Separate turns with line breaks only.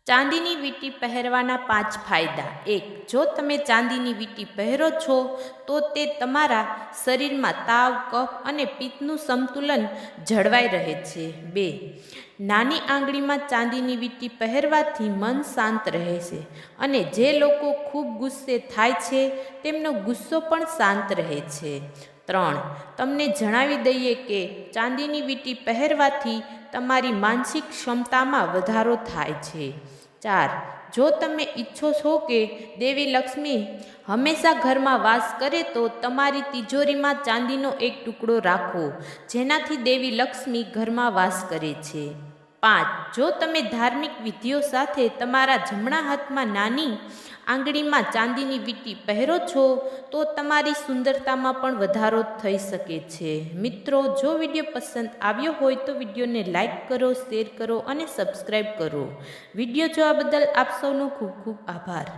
ચાંદીની વીંટી પહેરવાના 5 ફાયદા. 1. જો તમે ચાંદીની વીંટી પહેરો છો તો તે તમારા શરીરમાં તાવ, કફ અને પિત્તનું સંતુલન જળવાઈ રહે છે. 2. નાની આંગળીમાં ચાંદીની વીંટી પહેરવાથી મન શાંત રહે છે અને જે લોકો ખૂબ ગુસ્સે થાય છે તેમનો ગુસ્સો પણ શાંત રહે છે. 3. તમને જણાવી દઈએ કે ચાંદીની વીંટી પહેરવાથી તમારી માનસિક ક્ષમતામાં વધારો થાય છે. 4. જો તમે ઈચ્છો છો કે દેવી લક્ષ્મી હંમેશા ઘરમાં વાસ કરે તો તમારી તિજોરીમાં ચાંદીનો એક ટુકડો રાખો, જેનાથી દેવી લક્ષ્મી ઘરમાં વાસ કરે છે. 5. જો તમે ધાર્મિક વિધિઓ સાથે તમારા જમણા હાથમાં નાની આંગળીમાં ચાંદીની વીંટી પહેરો છો તો તમારી સુંદરતામાં પણ વધારો થઈ શકે છે. મિત્રો, જો વિડીયો પસંદ આવ્યો હોય તો વિડીયોને લાઈક કરો, શેર કરો અને સબસ્ક્રાઈબ કરો. વિડીયો જોવા બદલ આપ સૌનો ખૂબ ખૂબ આભાર.